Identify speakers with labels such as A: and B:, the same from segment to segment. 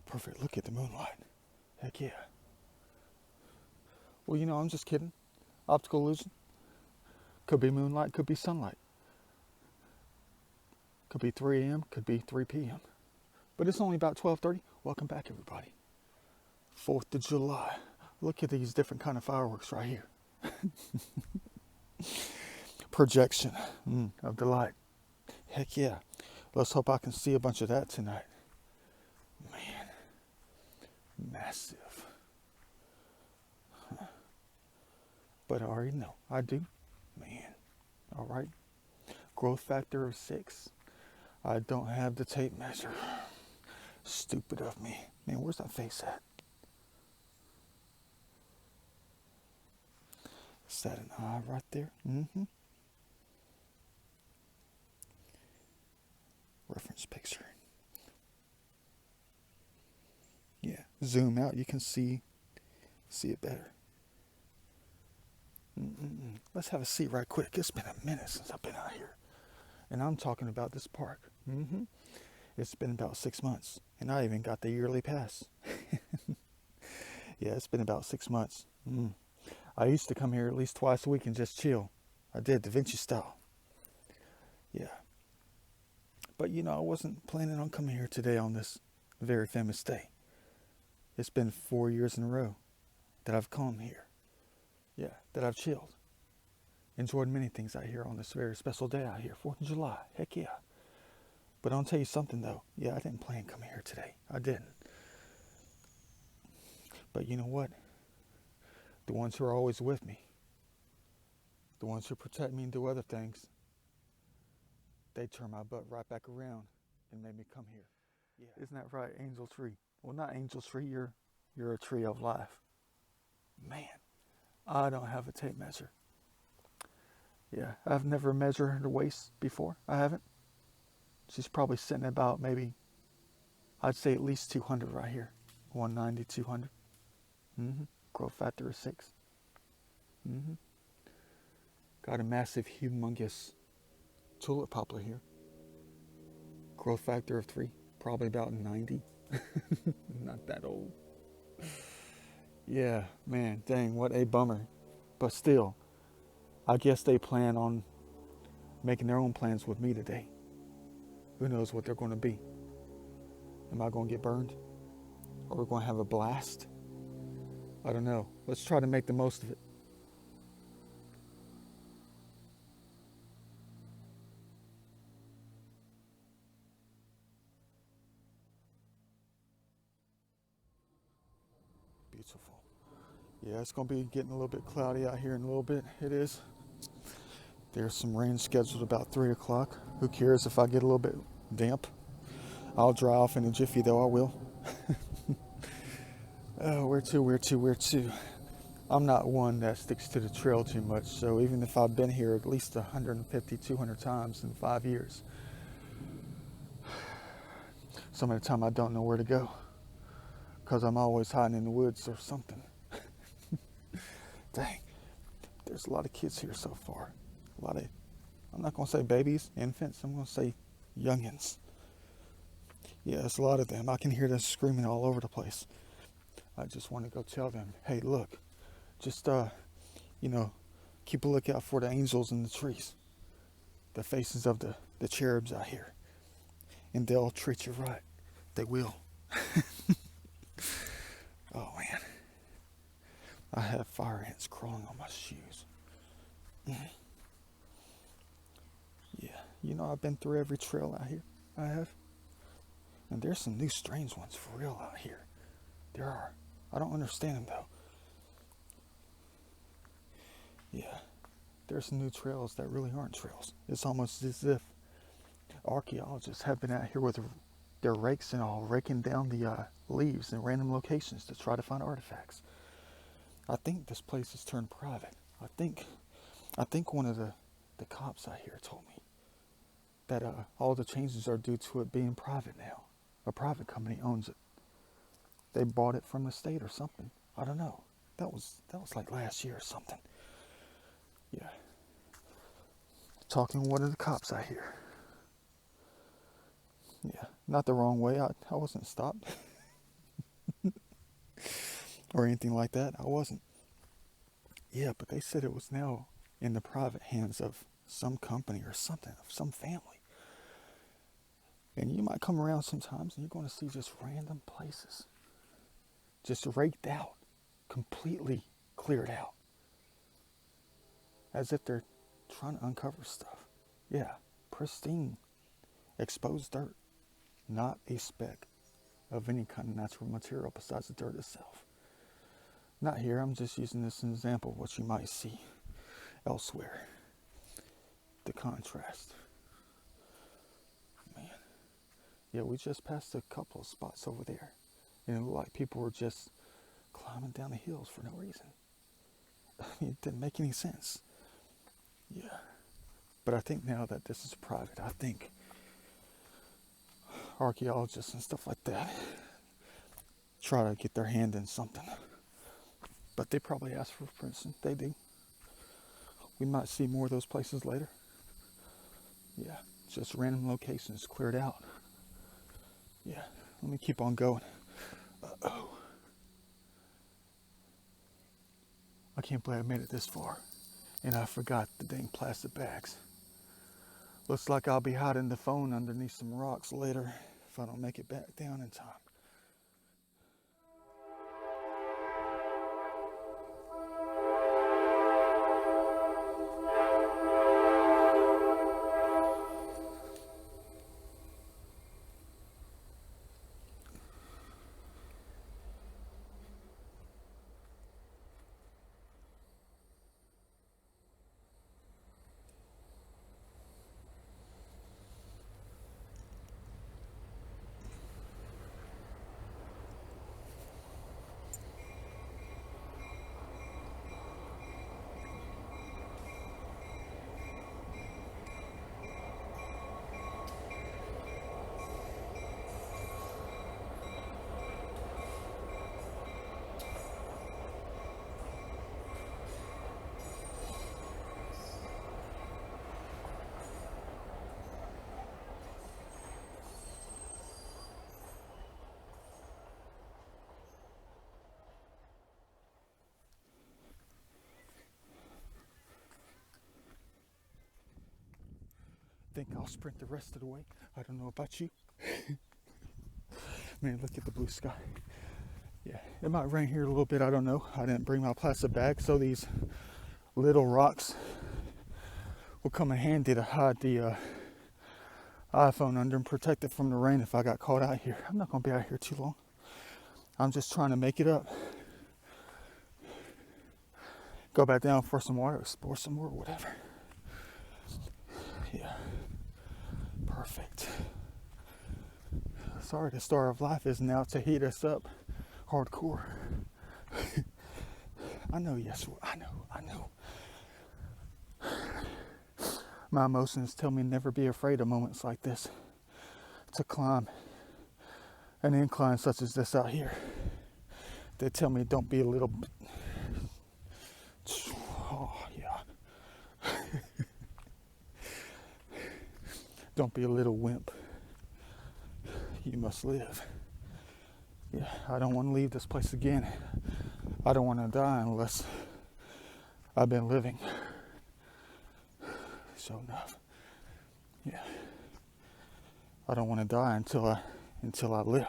A: Perfect. Look at the moonlight. Heck yeah. Well, I'm just kidding. Optical illusion. Could be moonlight, could be sunlight. Could be 3 a.m., could be 3 p.m. But it's only about 12:30. Welcome back, everybody. 4th of July. Look at these different kind of fireworks right here. Projection of the light. Heck yeah. Let's hope I can see a bunch of that tonight. Man. Massive. But I already know. I do. Man. All right. Growth factor of 6. I don't have the tape measure. Stupid of me. Man, where's that face at? Is that an eye right there? Reference picture. Yeah. Zoom out. You can see it better. Let's have a seat right quick. It's been a minute since I've been out here. And I'm talking about this park. It's been about 6 months. And I even got the yearly pass. Yeah, it's been about 6 months. I used to come here at least twice a week and just chill. I did, Da Vinci style. Yeah. But I wasn't planning on coming here today on this very famous day. It's been 4 years in a row that I've come here. Yeah, that I've chilled. Enjoyed many things out here on this very special day out here, 4th of July. Heck yeah. But I'll tell you something though. Yeah, I didn't plan coming here today. I didn't. But you know what? The ones who are always with me, the ones who protect me and do other things, they turn my butt right back around and made me come here. Yeah. Isn't that right, Angel Tree? Well, not Angel Tree, you're a tree of life. Man, I don't have a tape measure. Yeah, I've never measured her waist before. I haven't. She's probably sitting at about maybe, I'd say at least 200 right here. 190, 200. Growth factor of 6. Got a massive, humongous tulip poplar here. Growth factor of 3. Probably about 90. Not that old. Yeah, man, dang, what a bummer. But still, I guess they plan on making their own plans with me today. Who knows what they're going to be? Am I going to get burned? Are we going to have a blast? I don't know. Let's try to make the most of it. Beautiful. Yeah, it's going to be getting a little bit cloudy out here in a little bit. It is. There's some rain scheduled about 3 o'clock. Who cares if I get a little bit damp? I'll dry off in a jiffy though, I will. Oh, where to? I'm not one that sticks to the trail too much, so even if I've been here at least 150, 200 times in 5 years, some of the time I don't know where to go because I'm always hiding in the woods or something. Dang, there's a lot of kids here so far. A lot of, I'm not going to say babies, infants, I'm going to say youngins. Yeah, it's a lot of them. I can hear them screaming all over the place. I just want to go tell them, hey, look, just, keep a lookout for the angels in the trees, the faces of the cherubs out here, and they'll treat you right. They will. Oh, man. I have fire ants crawling on my shoes. Yeah, I've been through every trail out here. I have. And there's some new strange ones for real out here. There are. I don't understand them though. Yeah, there's some new trails that really aren't trails. It's almost as if archaeologists have been out here with their rakes and all, raking down the leaves in random locations to try to find artifacts. I think this place has turned private. I think one of the cops out here told me that all the changes are due to it being private now. A private company owns it. They bought it from the state or something. I don't know. That was like last year or something. Yeah. Talking to one of the cops out here. Yeah, not the wrong way. I wasn't stopped. or anything like that. I wasn't. Yeah, but they said it was now in the private hands of some company or something, of some family. And you might come around sometimes and you're going to see just random places, just raked out, completely cleared out, as if they're trying to uncover stuff. Yeah, pristine, exposed dirt, not a speck of any kind of natural material besides the dirt itself. Not here, I'm just using this as an example of what you might see elsewhere. The contrast. Man. Yeah, we just passed a couple of spots over there. And it looked like people were just climbing down the hills for no reason. I mean, it didn't make any sense. Yeah. But I think now that this is private, I think archaeologists and stuff like that try to get their hand in something. But they probably ask for permission. They do. We might see more of those places later. Yeah, just random locations cleared out. Yeah, let me keep on going. Uh-oh. I can't believe I made it this far. And I forgot the dang plastic bags. Looks like I'll be hiding the phone underneath some rocks later if I don't make it back down in time. Think I'll sprint the rest of the way. I don't know about you. Man, look at the blue sky. Yeah, it might rain here a little bit. I don't know. I didn't bring my plastic bag, so these little rocks will come in handy to hide the iPhone under and protect it from the rain if I got caught out here. I'm not going to be out here too long. I'm just trying to make it up. Go back down for some water, explore some more, whatever. Yeah. Perfect. Sorry, the star of life is now to heat us up hardcore. I know, yes, I know. My emotions tell me never be afraid of moments like this. To climb an incline such as this out here. They tell me don't be a little... Oh, yeah. Don't be a little wimp. You must live. Yeah, I don't want to leave this place again. I don't want to die unless I've been living. So enough. Yeah. I don't want to die until I live.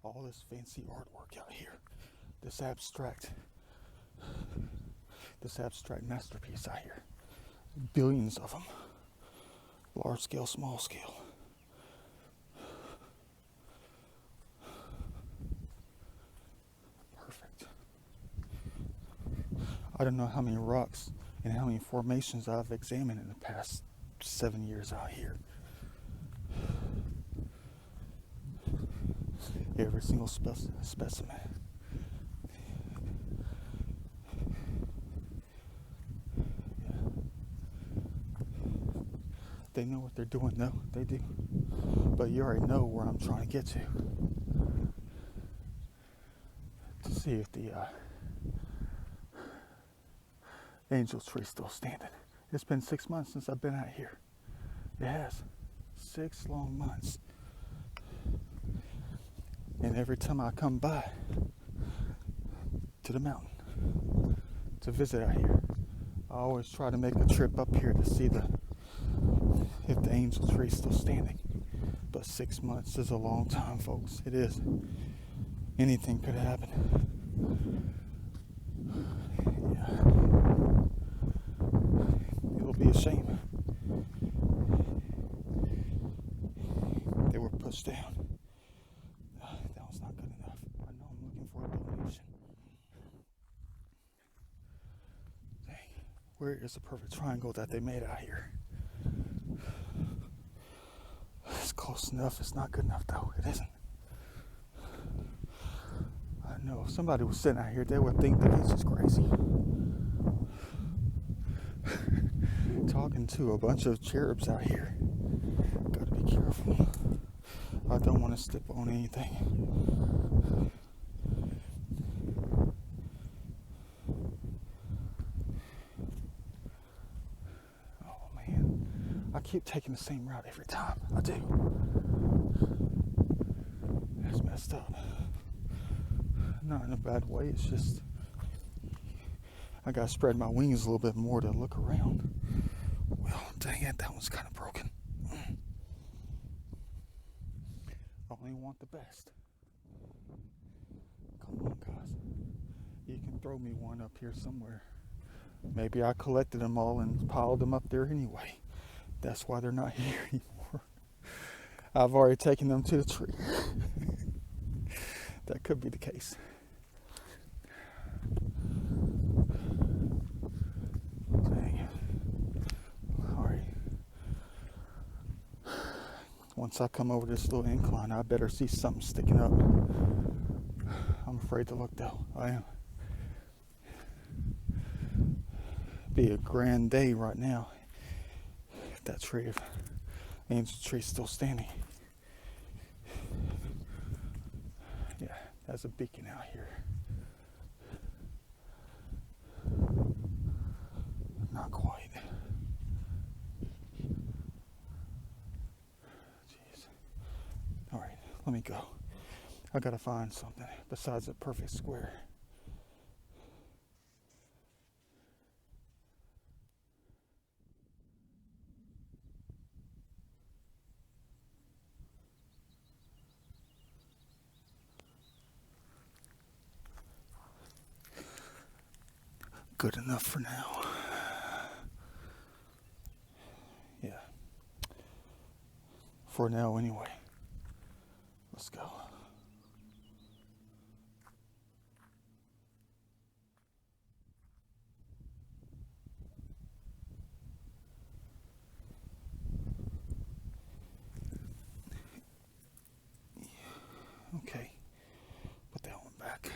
A: All this fancy artwork out here, this abstract masterpiece out here, billions of them, large scale, small scale. Perfect. I don't know how many rocks and how many formations I've examined in the past 7 years out here. Every single specimen. Yeah. They know what they're doing, though. They do. But you already know where I'm trying to get to see if the angel tree's still standing. It's been 6 months since I've been out here. It has. 6 long months. And every time I come by to the mountain to visit out here, I always try to make a trip up here to see if the angel tree is still standing. But 6 months is a long time, folks. It is. Anything could happen. Yeah. It'll be a shame. They were pushed down. That was not good enough. I know I'm looking for a donation. Dang. Where is the perfect triangle that they made out here? It's close enough. It's not good enough, though. It isn't. I know if somebody was sitting out here, they would think that this is crazy. Talking to a bunch of cherubs out here. Gotta be careful. I don't want to step on anything. Oh man, I keep taking the same route every time. I do. That's messed up. Not in a bad way, it's just I gotta spread my wings a little bit more to look around. Well, dang it, that one's kind of broken. I only want the best. Come on, guys. You can throw me one up here somewhere. Maybe I collected them all and piled them up there anyway. That's why they're not here anymore. I've already taken them to the tree. That could be the case. Dang. Alright. Once I come over this little incline, I better see something sticking up. I'm afraid to look, though. I am. Be a grand day right now if that tree of angel tree is still standing. Yeah, there's a beacon out here. Not quite. Jeez. Alright, let me go. I gotta find something besides a perfect square. Good enough for now. Yeah. For now, anyway. Let's go. Okay. Put that one back.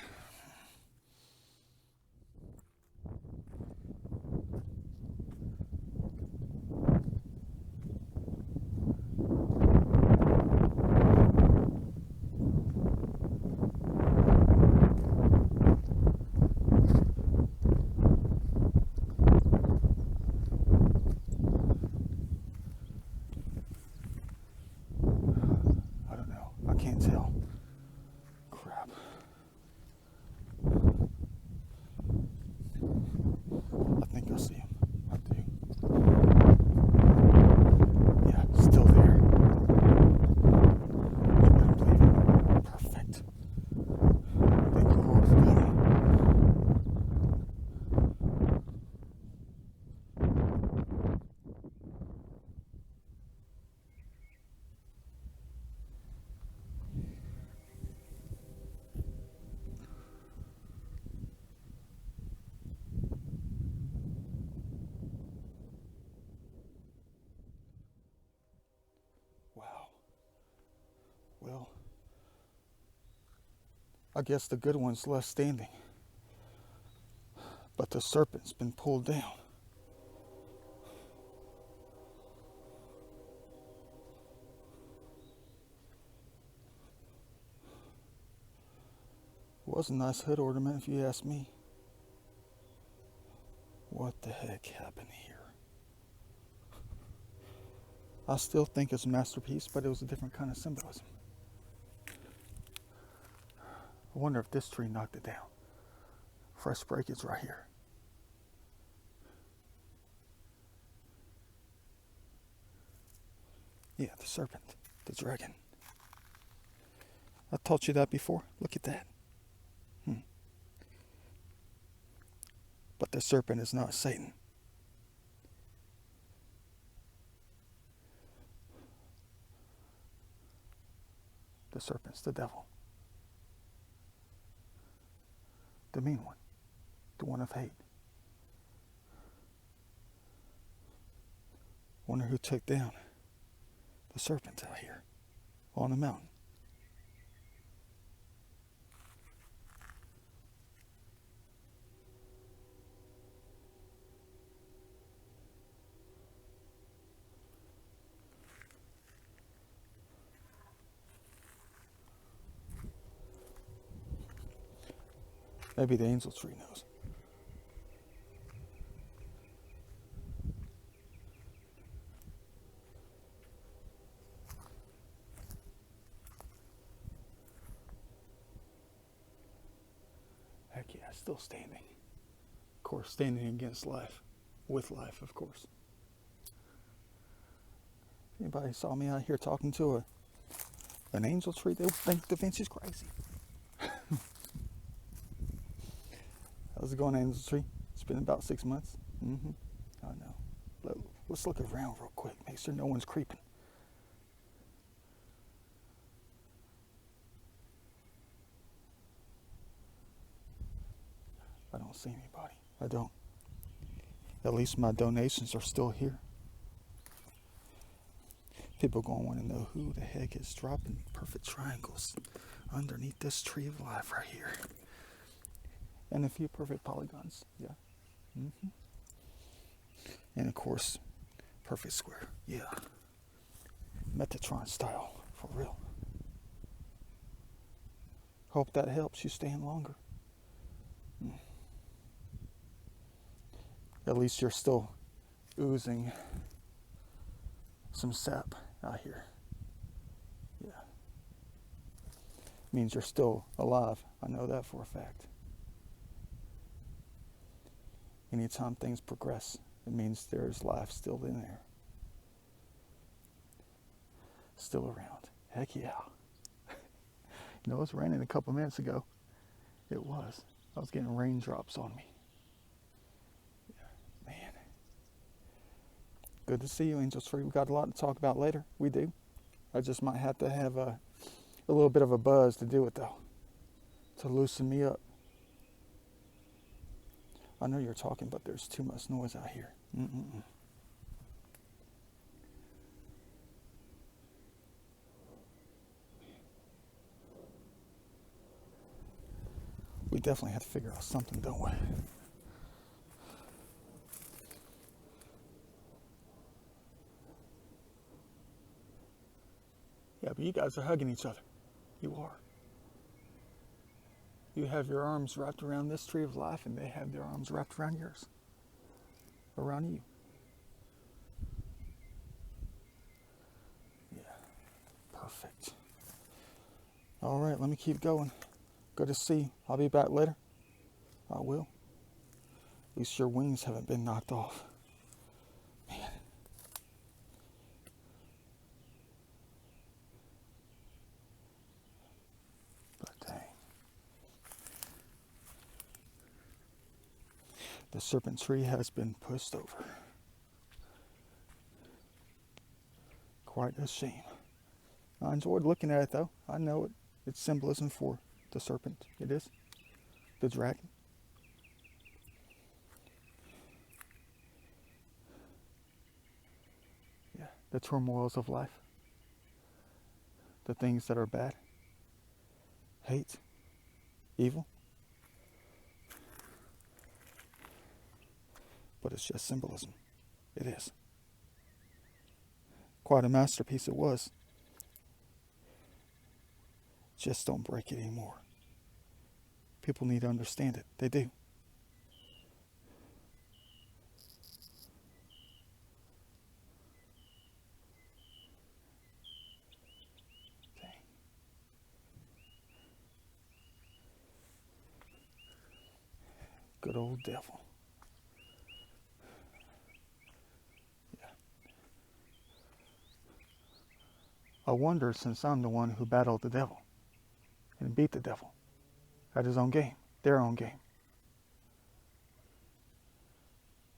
A: I don't know. I can't tell. Crap. I think I see him. I do. Yeah, still there. You better believe it. Perfect. Thank you, Lord, for that. Wow. Well, I guess the good one's left standing. But the serpent's been pulled down. was a nice hood ornament if you ask me. What the heck happened here? I still think it's a masterpiece, but it was a different kind of symbolism. I wonder if this tree knocked it down. Fresh breakage right here. Yeah, the serpent, the dragon. I taught you that before. Look at that. But the serpent is not Satan. The serpent's the devil. The mean one. The one of hate. Wonder who took down the serpent out here on the mountain. Maybe the angel tree knows. Heck yeah, still standing. Of course, standing against life. With life, of course. If anybody saw me out here talking to an angel tree, they would think Da Vinci's crazy. How's it going, angel tree? It's been about 6 months. I know. Let's look around real quick. Make sure no one's creeping. I don't see anybody. I don't. At least my donations are still here. People gonna want to know who the heck is dropping perfect triangles underneath this tree of life right here. And a few perfect polygons, yeah. And of course, perfect square, yeah. Metatron style, for real. Hope that helps you stand longer. At least you're still oozing some sap out here. Yeah. Means you're still alive. I know that for a fact. Anytime things progress, it means there's life still in there. Still around. Heck yeah. You know, it was raining a couple minutes ago. It was. I was getting raindrops on me. Yeah, man. Good to see you, Angels Free. We got a lot to talk about later. We do. I just might have to have a little bit of a buzz to do it, though. To loosen me up. I know you're talking, but there's too much noise out here. We definitely have to figure out something, don't we? Yeah, but you guys are hugging each other. You are. You have your arms wrapped around this tree of life, and they have their arms wrapped around yours. Around you. Yeah. Perfect. All right, let me keep going. Good to see you. I'll be back later. I will. At least your wings haven't been knocked off. Man. But dang. The serpent tree has been pushed over. Quite a shame. I enjoyed looking at it, though. I know it. It's symbolism for the serpent. It is. The dragon. Yeah. The turmoils of life. The things that are bad. Hate. Evil. But it's just symbolism. It is. Quite a masterpiece it was. Just don't break it anymore. People need to understand it. They do. Okay. Good old devil. Yeah. I wonder, since I'm the one who battled the devil and beat the devil at his own game, their own game,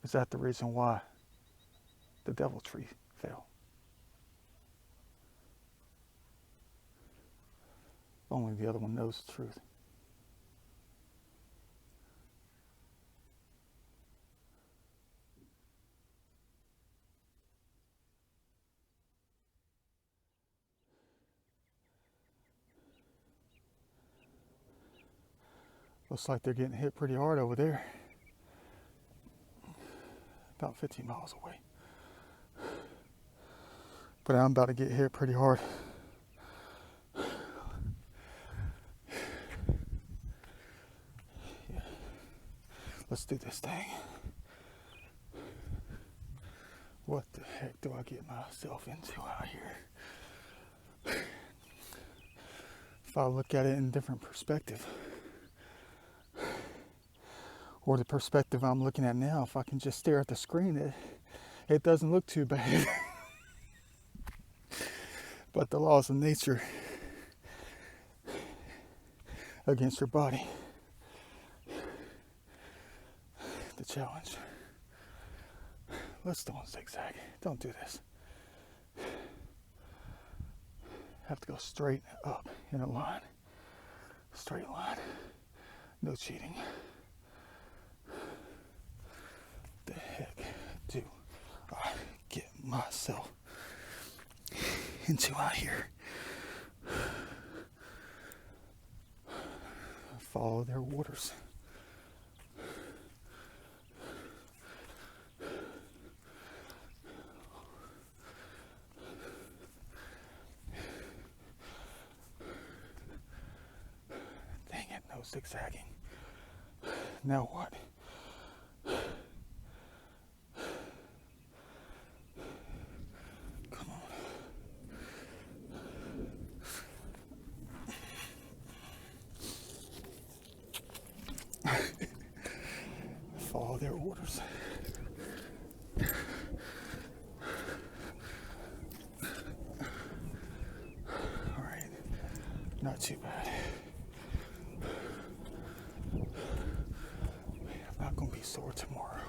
A: is that the reason why the devil tree fell? Only the other one knows the truth. Looks like they're getting hit pretty hard over there. About 15 miles away. But I'm about to get hit pretty hard. Yeah. Let's do this thing. What the heck do I get myself into out here? If I look at it in a different perspective, or the perspective I'm looking at now, if I can just stare at the screen, it doesn't look too bad. But the laws of nature against your body, the challenge. Let's do a zigzag. Don't do this. Have to go straight up in a line. Straight line. No cheating. The heck do I get myself into out here? Follow their orders. Dang it, no zigzagging. Now what? Come on. Follow their orders. All right, not too bad. I'm not gonna be sore tomorrow.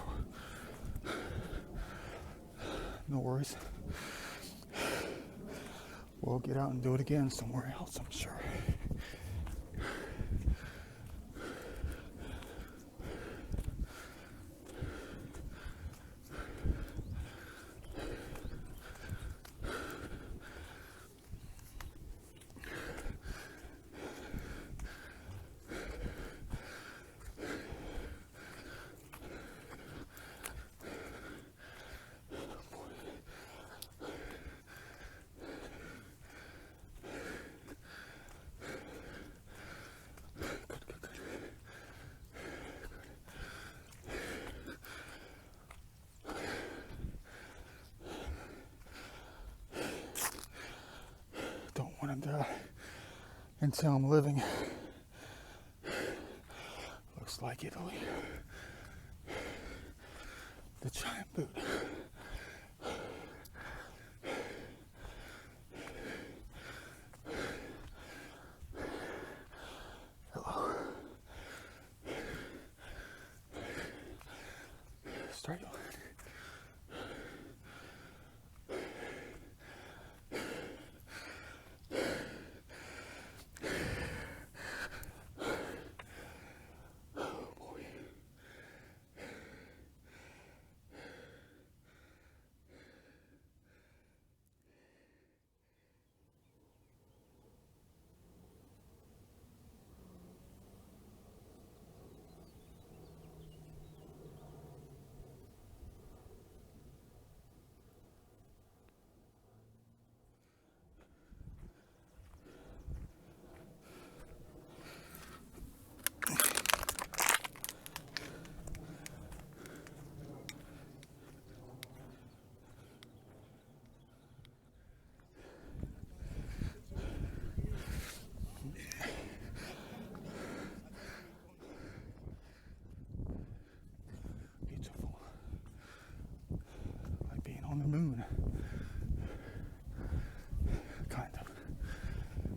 A: No worries. We'll get out and do it again somewhere else, I'm sure. Don't want to die until I'm living. Looks like Italy. The giant boot. Hello. Straight line.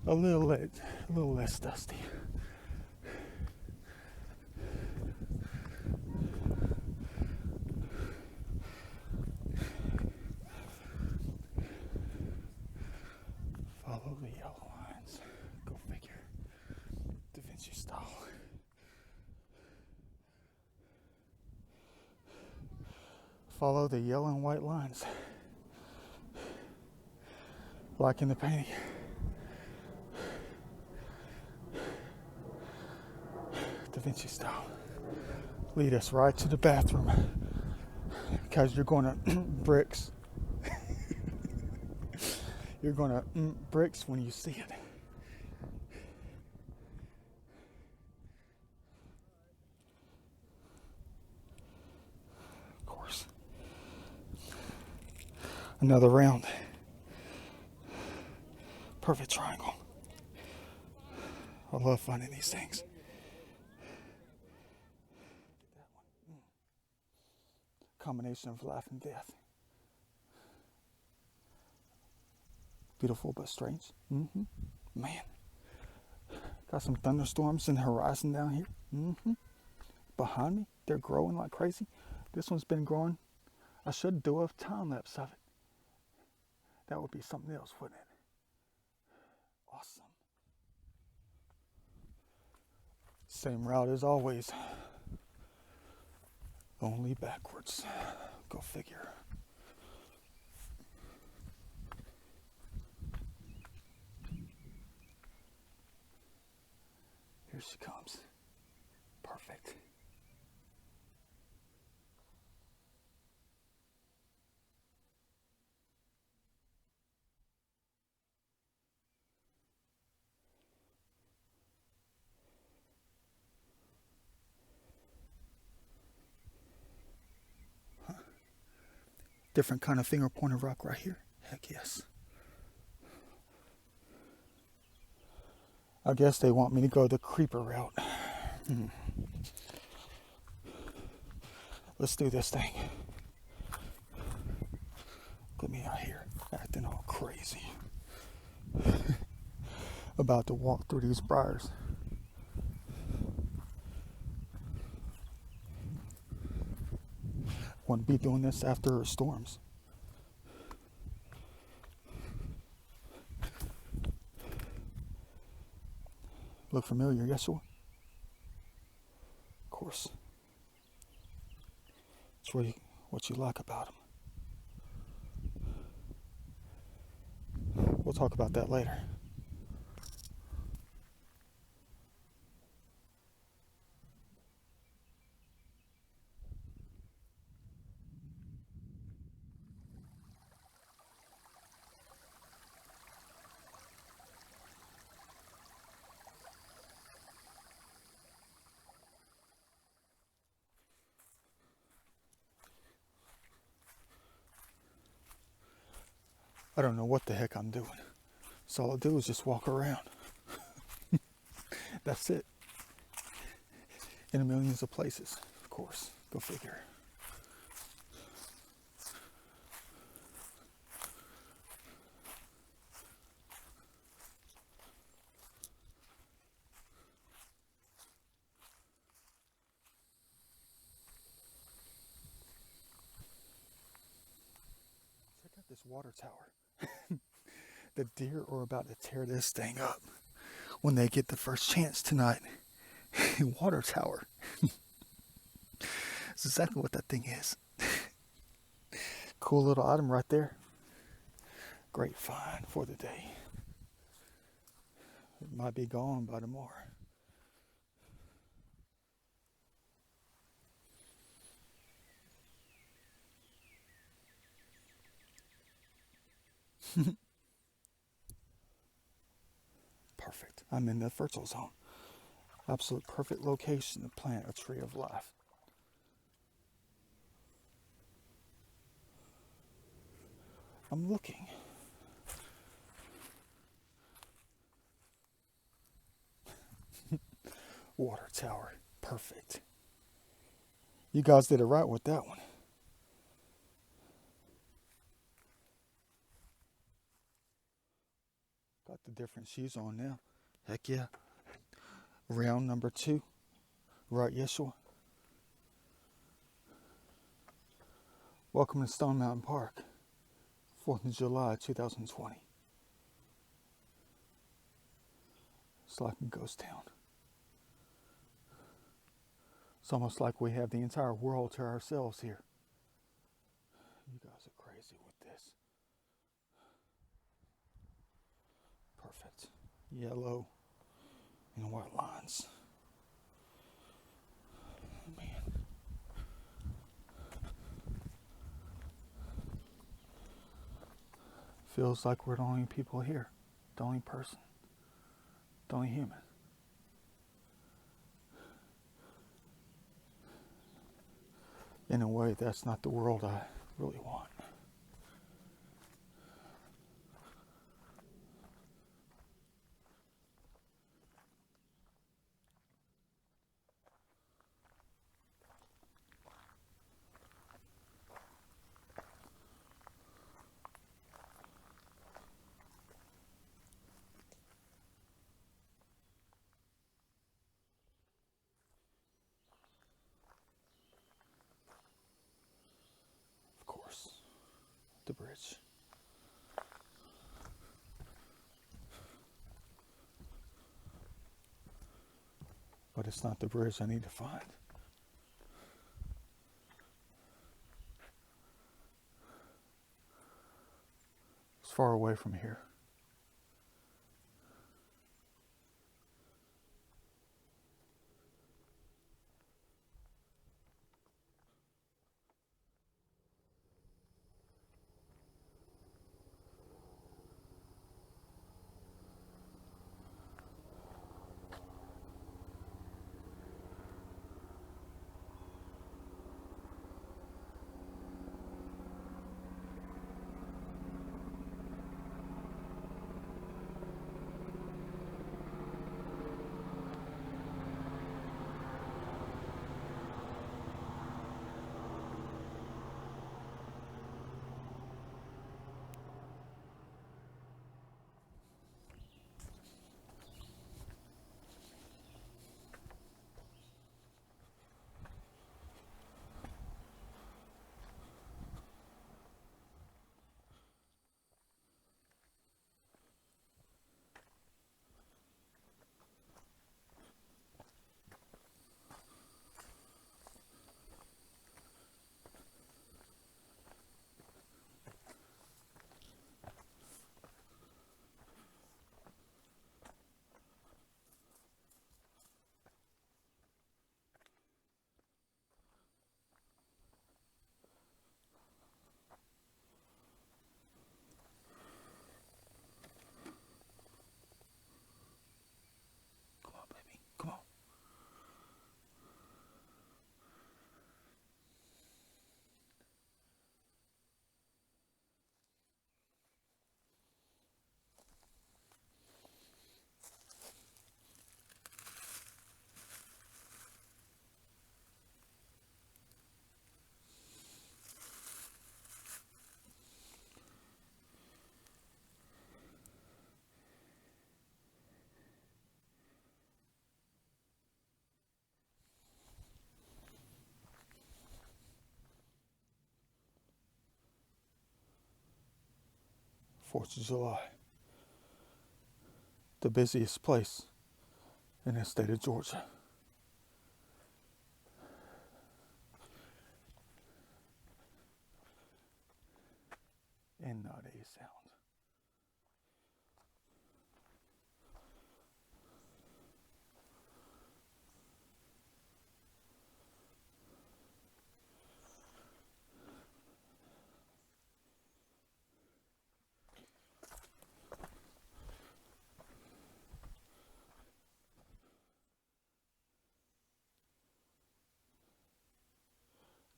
A: a little less dusty. Follow the yellow lines. Go figure. Da Vinci style. Follow the yellow and white lines. Like in the painting. Da Vinci style. Lead us right to the bathroom. Because you're going to bricks. You're going to bricks when you see it. Of course. Another round. Perfect triangle. I love finding these things. Combination of life and death. Beautiful but strange. Man. Got some thunderstorms in the horizon down here. Behind me, they're growing like crazy. This one's been growing. I should do a time lapse of it. That would be something else, wouldn't it? Awesome. Same route as always. Only backwards. Go figure. Here she comes. Perfect. Different kind of finger pointed rock right here. Heck yes. I guess they want me to go the creeper route. Let's do this thing. Look at me out here acting all crazy. About to walk through these briars. Wouldn't be doing this after storms. Look familiar, yes, sir? Of course. It's really what you like about them. We'll talk about that later. I don't know what the heck I'm doing. So all I do is just walk around. That's it. In millions of places, of course. Go figure. Check out this water tower. The deer are about to tear this thing up when they get the first chance tonight. Water tower. That's exactly what that thing is. Cool little item right there. Great find for the day. It might be gone by tomorrow. Perfect. I'm in the fertile zone. Absolute perfect location to plant a tree of life. I'm looking. Water tower. Perfect. You guys did it right with that one. Got the different shoes on now. Heck yeah. Round number 2. Right, Yeshua. Welcome to Stone Mountain Park. 4th of July, 2020. It's like a ghost town. It's almost like we have the entire world to ourselves here. You guys are crazy with this. Perfect. Yellow and white lines. Man. Feels like we're the only people here. The only person. The only human. In a way, that's not the world I really want. Of course, the bridge. But it's not the bridge I need to find. It's far away from here. Come on, baby. Come on. Fourth of July. The busiest place in the state of Georgia. And not a sound.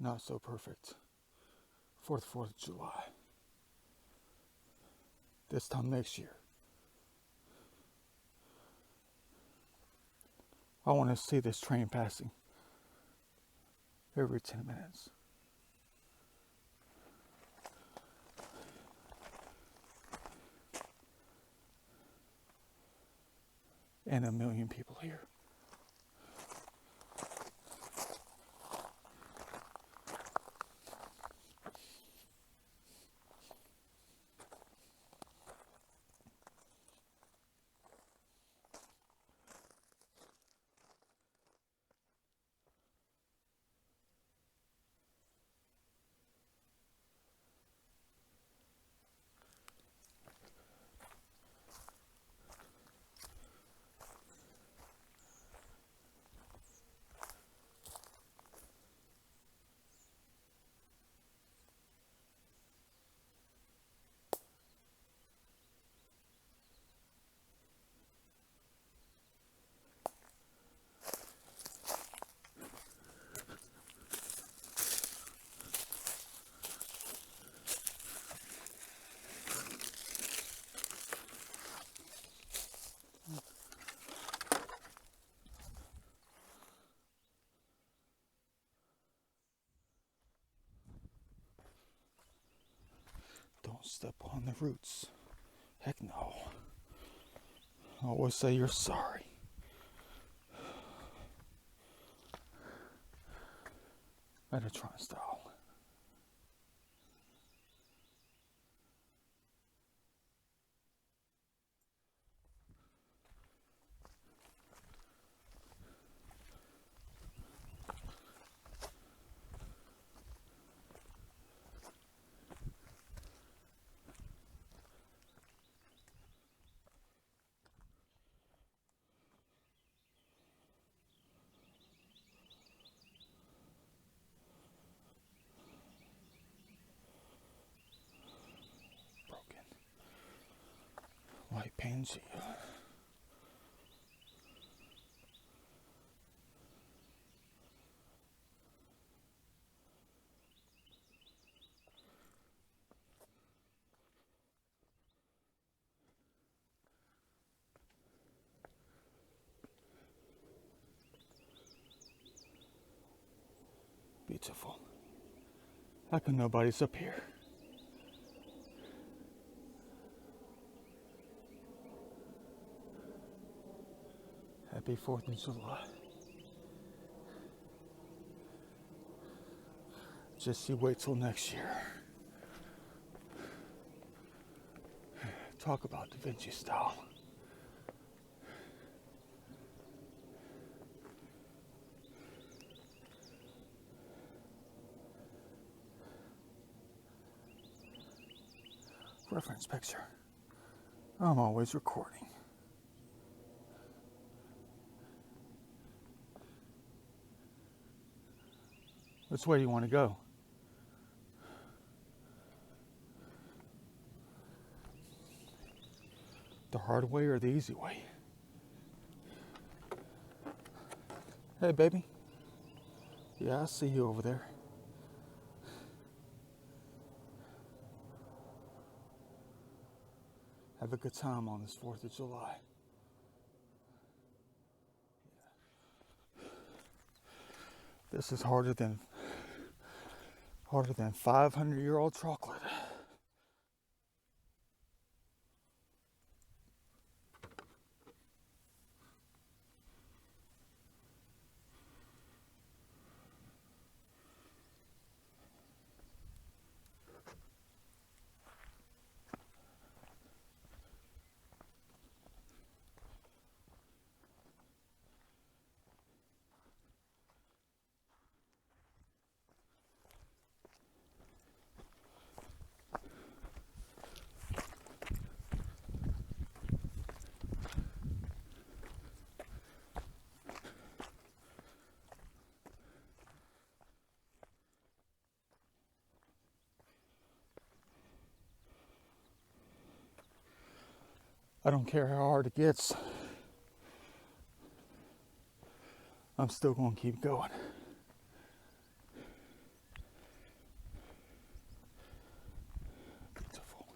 A: Not so perfect for the 4th of July. This time next year. I want to see this train passing every 10 minutes. and a million people here. Don't step on the roots. Heck no. Always say you're sorry. Metatron style. Broken. White Pangea. Beautiful. How come nobody's up here? Happy 4th of July. Just you wait till next year. Talk about Da Vinci style. Reference picture. I'm always recording. Which way do you want to go? The hard way or the easy way? Hey, baby. Yeah, I see you over there. Have a good time on this 4th of July. This is harder than 500-year-old chocolate. I don't care how hard it gets. I'm still going to keep going. Beautiful.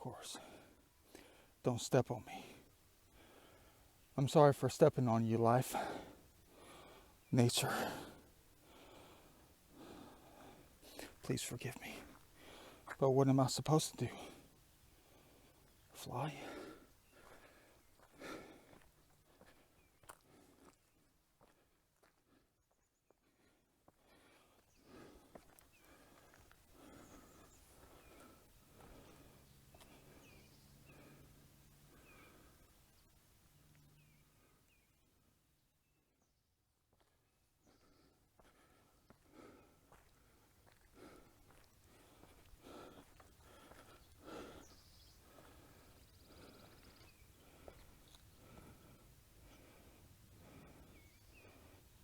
A: course. Don't step on me. I'm sorry for stepping on you, life. Nature. Please forgive me. But what am I supposed to do? Fly?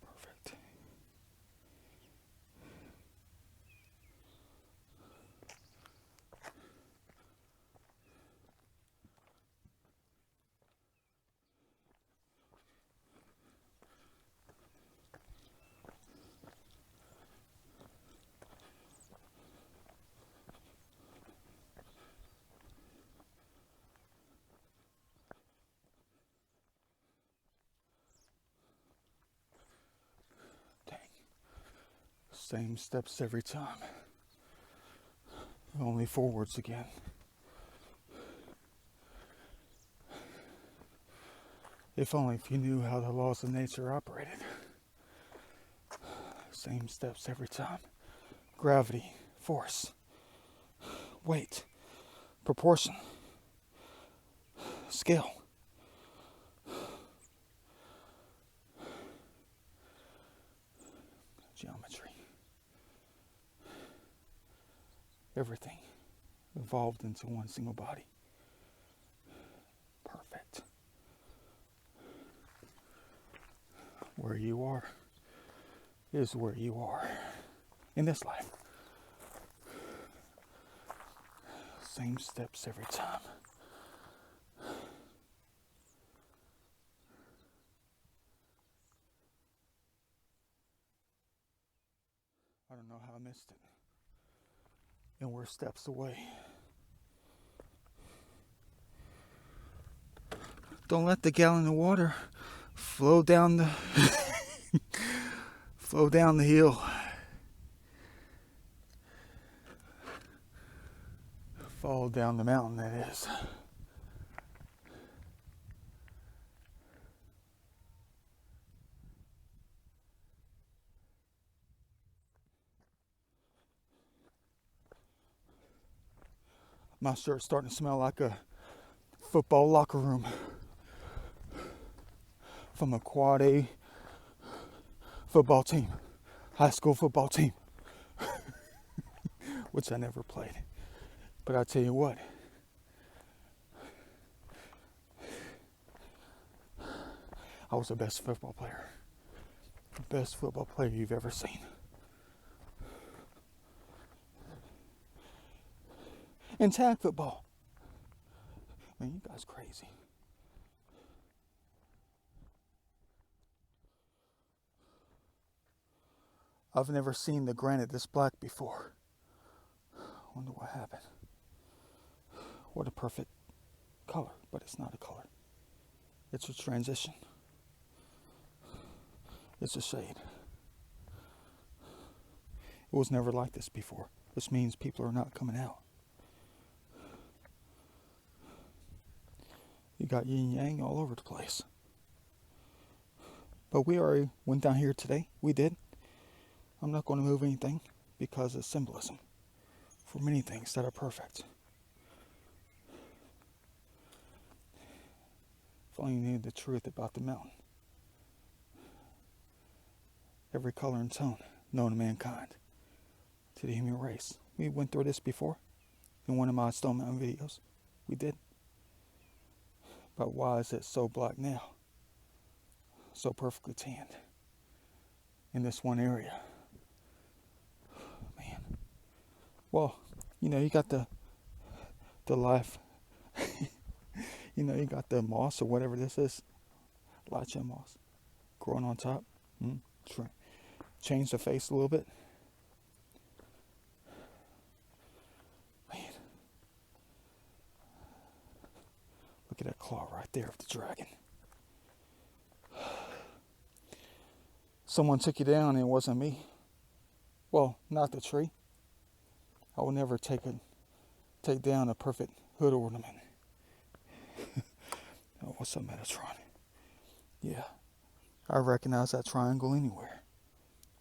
A: Perfect. Dang. Same steps every time. Only forwards again. If only if you knew how the laws of nature operated. Same steps every time. Gravity, force, weight, proportion, scale. Geometry. Everything evolved into one single body. Perfect. Where you are is where you are in this life. Same steps every time. I don't know how I missed it. And we're steps away. Don't let the gallon of water flow down the flow down the hill. Fall down the mountain, that is. My shirt's starting to smell like a football locker room from a quad A football team, high school football team, which I never played. But I tell you what, I was the best football player. The best football player you've ever seen. And tag football. Man, you guys crazy. I've never seen the granite this black before. Wonder what happened. What a perfect color, but it's not a color. It's a transition. It's a shade. It was never like this before, which means people are not coming out. You got yin yang all over the place. But we already went down here today. We did. I'm not going to move anything because it's symbolism for many things that are perfect. If only you knew the truth about the mountain. Every color and tone known to mankind, to the human race. We went through this before in one of my Stone Mountain videos. We did. But why is it so black now? So perfectly tanned in this one area. Man. Well, you got the life. You got the moss or whatever this is. Lychee moss. Growing on top. Change the face a little bit. Man. there of the dragon. Someone took you down and it wasn't me. Well, not the tree. I will never take down a perfect hood ornament. Oh, what's up, Metatron? Yeah, I recognize that triangle anywhere.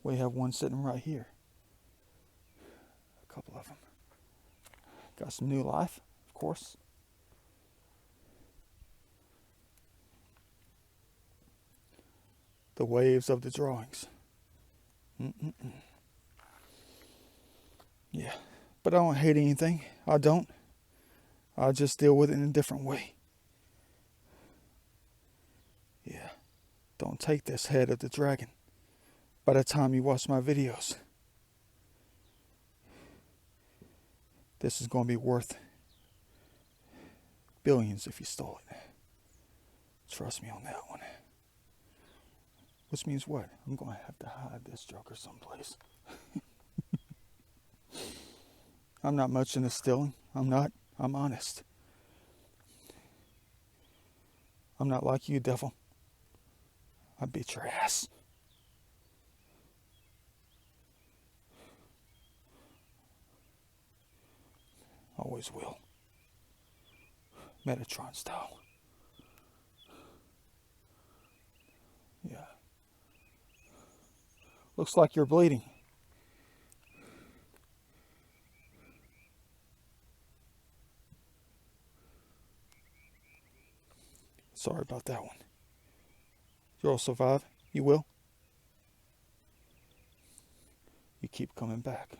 A: We have one sitting right here. A couple of them. Got some new life, of course. The waves of the drawings. Yeah, but I don't hate anything. I don't. I just deal with it in a different way. Yeah, don't take this head of the dragon by the time you watch my videos. This is going to be worth billions if you stole it. Trust me on that one. Which means what? I'm going to have to hide this joker someplace. I'm not much into stealing. I'm not. I'm honest. I'm not like you, devil. I beat your ass. Always will. Metatron style. Yeah. Looks like you're bleeding. Sorry about that one. You'll survive. You will. You keep coming back.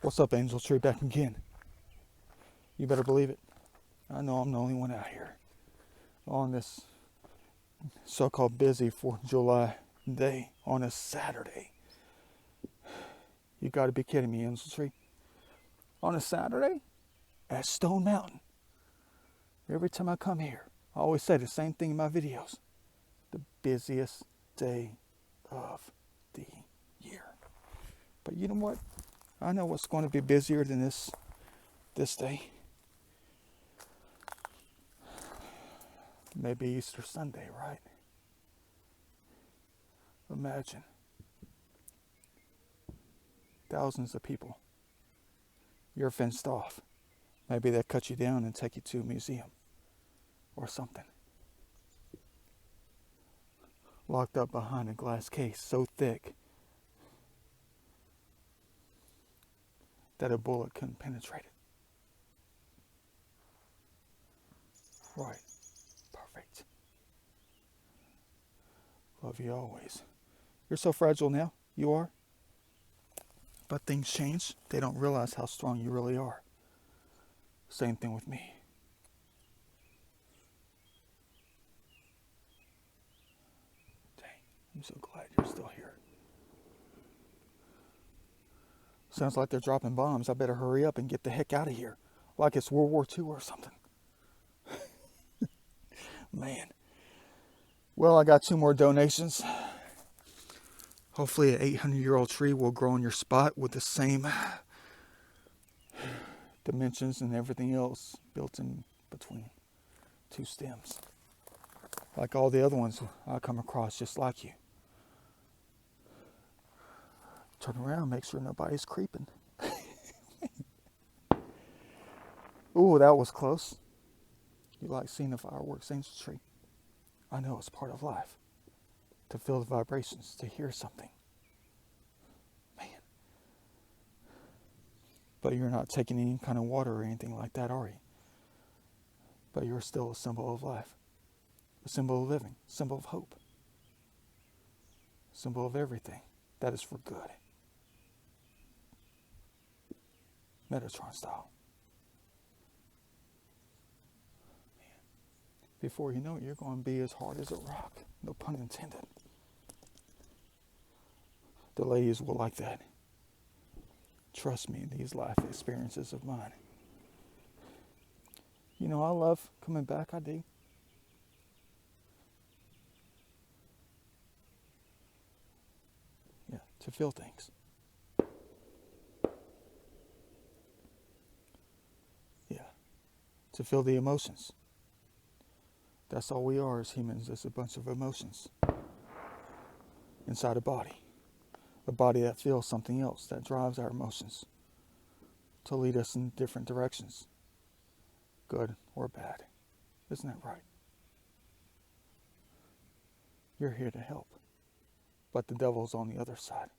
A: What's up, Angel Tree? Back again. You better believe it. I know I'm the only one out here on this so-called busy 4th of July day on a Saturday. You gotta be kidding me, Angel Tree. On a Saturday? At Stone Mountain. Every time I come here, I always say the same thing in my videos. The busiest day of the year. But you know what? I know what's going to be busier than this day. Maybe Easter Sunday, right? Imagine. Thousands of people. You're fenced off. Maybe they cut you down and take you to a museum or something. Locked up behind a glass case so thick that a bullet couldn't penetrate it. Right. Perfect. Love you always. You're so fragile now. You are. But things change. They don't realize how strong you really are. Same thing with me. Dang, I'm so glad you're still here. Sounds like they're dropping bombs. I better hurry up and get the heck out of here. Like it's World War II or something. Man. Well, I got 2 more donations. Hopefully an 800-year-old tree will grow in your spot with the same dimensions and everything else built in between 2 stems. Like all the other ones I come across just like you. Turn around, make sure nobody's creeping. Ooh, that was close. You like seeing the fireworks, Angel Tree? I know it's part of life. To feel the vibrations, to hear something. Man. But you're not taking any kind of water or anything like that, are you? But you're still a symbol of life. A symbol of living. A symbol of hope. A symbol of everything that is for good. Metatron style. Man. Before you know it, you're going to be as hard as a rock. No pun intended. The ladies will like that. Trust me, these life experiences of mine. You know, I love coming back, I do. Yeah, to feel things. to feel the emotions. That's all we are as humans, just a bunch of emotions inside a body that feels something else, that drives our emotions to lead us in different directions, good or bad. Isn't that right? You're here to help, but the devil's on the other side.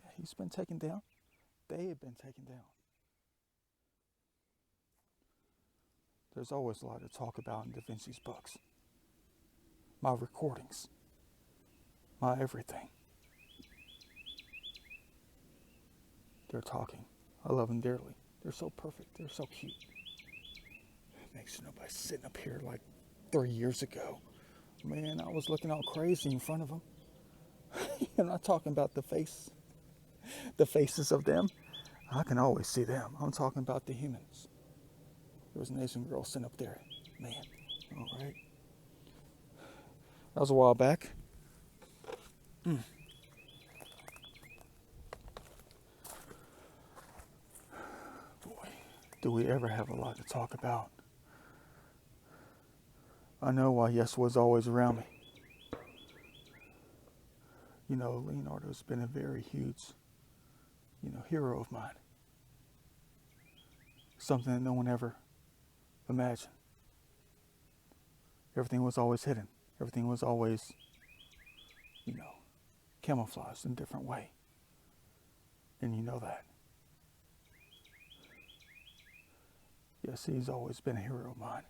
A: Yeah, he's been taken down. They have been taken down. There's always a lot to talk about in Da Vinci's books. My recordings. My everything. They're talking. I love them dearly. They're so perfect. They're so cute. It makes you know by sitting up here like 3 years ago. Man, I was looking all crazy in front of them. I'm not talking about the faces of them. I can always see them. I'm talking about the humans. There was an Asian girl sitting up there. Man, all right. That was a while back. Boy, do we ever have a lot to talk about. I know why Yeshua's always around me. You know, Leonardo's been a very huge, hero of mine. Something that no one ever imagined. Everything was always hidden. Everything was always, camouflaged in a different way. And you know that. Yes, he's always been a hero of mine.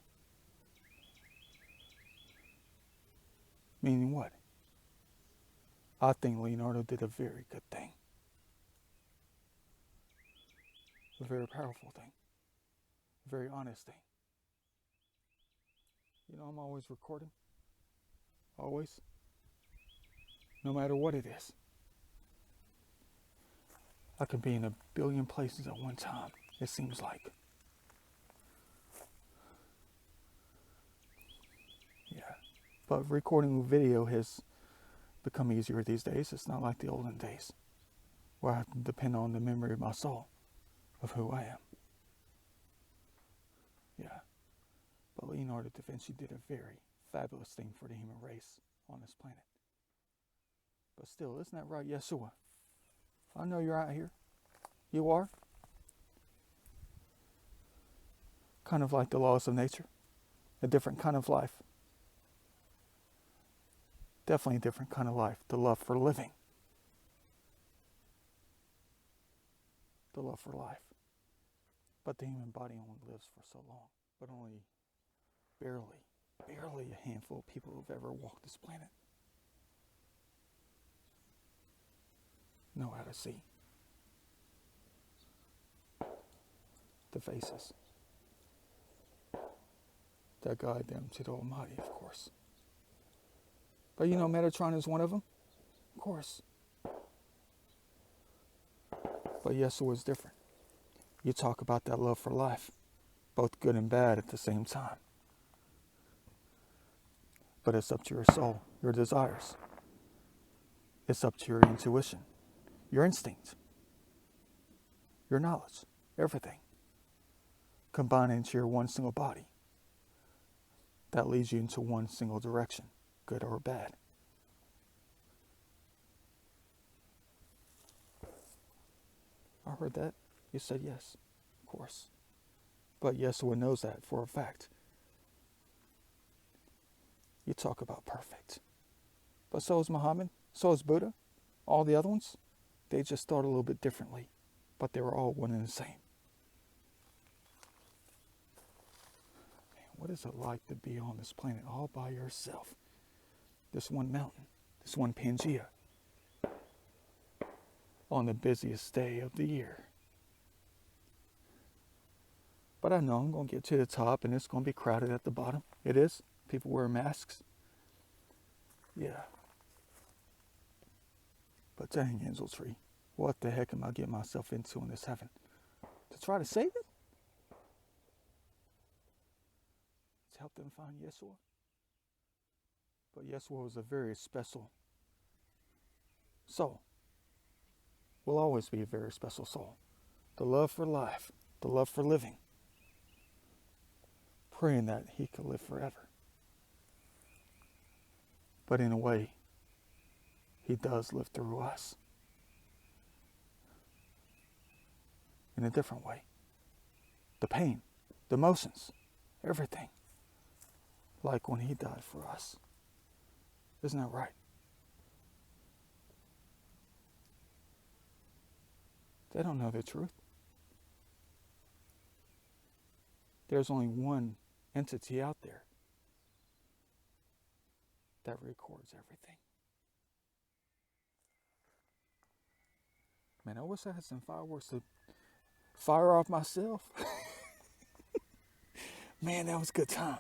A: Meaning what? I think Leonardo did a very good thing. A very powerful thing. A very honest thing. I'm always recording. Always. No matter what it is. I could be in a billion places at one time, it seems like. Yeah. But recording video has become easier these days. It's not like the olden days, where I have to depend on the memory of my soul, of who I am. Yeah. But Leonardo da Vinci did a very fabulous thing for the human race on this planet. But still, isn't that right, Yeshua? I know you're out here. You are? Kind of like the laws of nature. A different kind of life. Definitely a different kind of life. The love for living. The love for life. But the human body only lives for so long. But only barely a handful of people have ever walked this planet know how to see the faces that guide them to the Almighty, of course. But Metatron is one of them, of course. But Yeshua is different. You talk about that love for life, both good and bad at the same time. But it's up to your soul, your desires. It's up to your intuition, your instinct, your knowledge, everything. Combine into your one single body. That leads you into one single direction, good or bad. I heard that. You said yes, of course. But Yeshua knows that for a fact. You talk about perfect. But so is Muhammad, so is Buddha, all the other ones. They just thought a little bit differently, but they were all one and the same. Man, what is it like to be on this planet all by yourself? This one mountain, this one Pangea, on the busiest day of the year. But I know I'm going to get to the top and it's going to be crowded at the bottom. It is. People wear masks. Yeah. But dang, Angel Tree, what the heck am I getting myself into in this heaven? To try to save it? To help them find Yeshua? But Yeshua was a very special soul. Will always be a very special soul. The love for life, the love for living. praying that he could live forever. But in a way, he does live through us. In a different way. The pain, the emotions, everything. Like when he died for us. Isn't that right? They don't know the truth. There's only one entity out there that records everything. Man, I wish I had some fireworks to fire off myself. Man, that was a good time.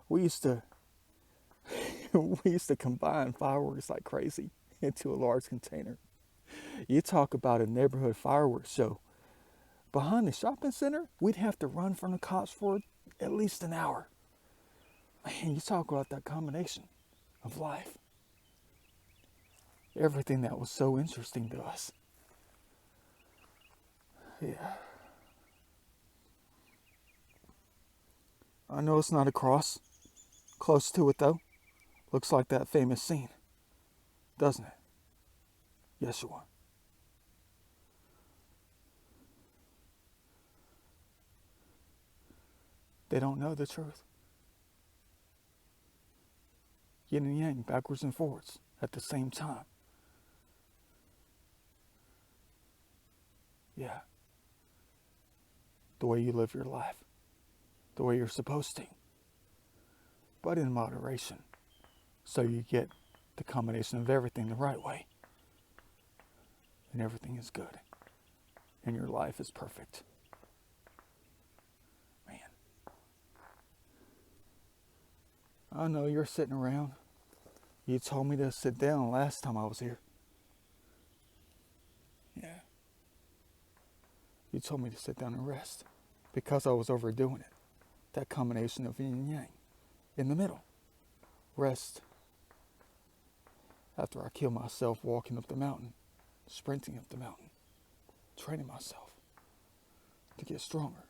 A: We used to combine fireworks like crazy into a large container. You talk about a neighborhood fireworks show. Behind the shopping center, we'd have to run from the cops for at least an hour. Man, you talk about that combination of life. Everything that was so interesting to us. Yeah. I know it's not a cross. Close to it though. Looks like that famous scene. Doesn't it? Yeshua. They don't know the truth. Yin and yang, backwards and forwards, at the same time. Yeah. The way you live your life. The way you're supposed to. But in moderation. So you get the combination of everything the right way. And everything is good. And your life is perfect. Man. I know you're sitting around. You told me to sit down last time I was here. Yeah. You told me to sit down and rest. Because I was overdoing it. That combination of yin and yang. In the middle. Rest. After I kill myself walking up the mountain. Sprinting up the mountain. Training myself. To get stronger.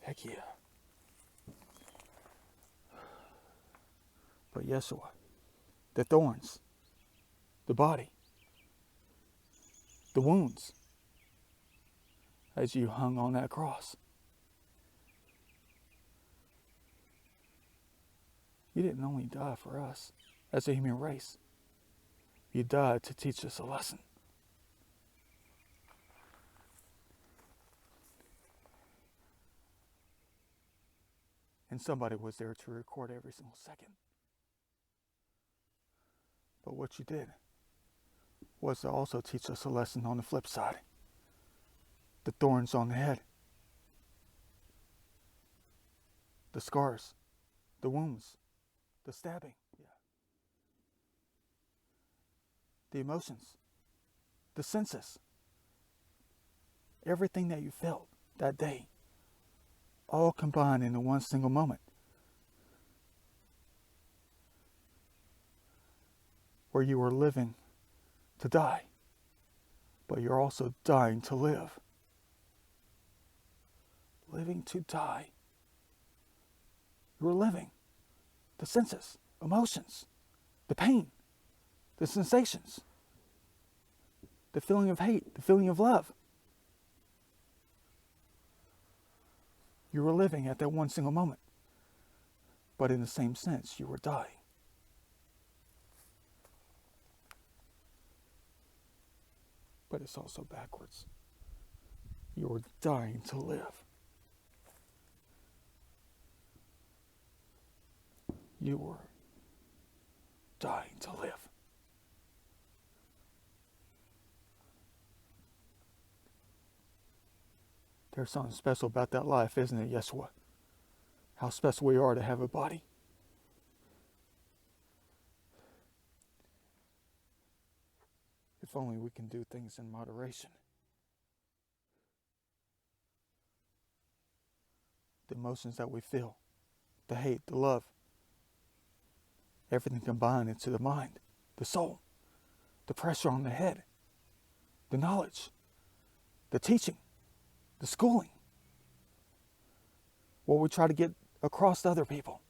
A: Heck yeah. But Yeshua. The thorns. The body. The wounds. As you hung on that cross. You didn't only die for us as a human race. You died to teach us a lesson. And somebody was there to record every single second. But what you did was to also teach us a lesson on the flip side. The thorns on the head. The scars. The wounds. The stabbing. Yeah. The emotions. The senses. Everything that you felt that day. All combined into one single moment. Where you were living to die. But you're also dying to live. Living to die. You were living. The senses, emotions, the pain, the sensations, the feeling of hate, the feeling of love. You were living at that one single moment. But in the same sense, you were dying. But it's also backwards. You were dying to live. You were dying to live. There's something special about that life, isn't it, Yeshua? How special we are to have a body. If only we can do things in moderation. The emotions that we feel, the hate, the love, everything combined into the mind, the soul, the pressure on the head, the knowledge, the teaching, the schooling. What we try to get across other people.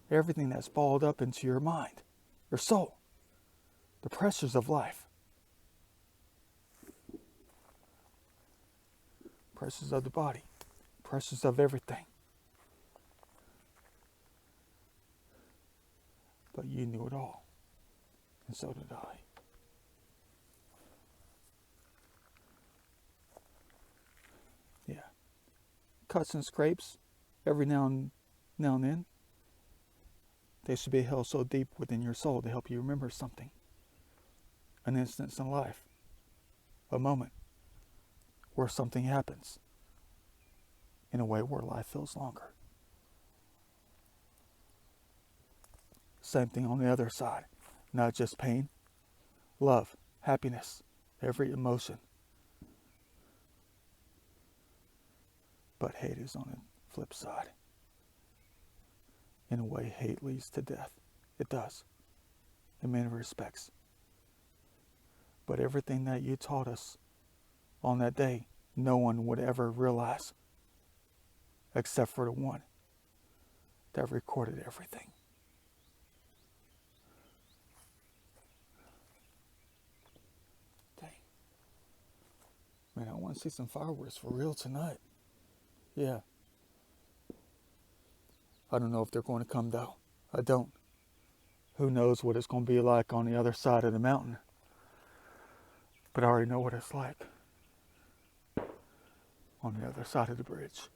A: Everything that's balled up into your mind, your soul, the pressures of life, pressures of the body, pressures of everything. But you knew it all, and so did I. Yeah. Cuts and scrapes every now and then. They should be held so deep within your soul to help you remember something. An instance in life. A moment where something happens in a way where life feels longer. Same thing on the other side. Not just pain, love, happiness, every emotion. But hate is on the flip side. In a way, hate leads to death. It does, in many respects. But everything that you taught us on that day, no one would ever realize, except for the one that recorded everything. Dang. Man, I want to see some fireworks for real tonight. Yeah. I don't know if they're going to come though. I don't. Who knows what it's going to be like on the other side of the mountain. But I already know what it's like on the other side of the bridge.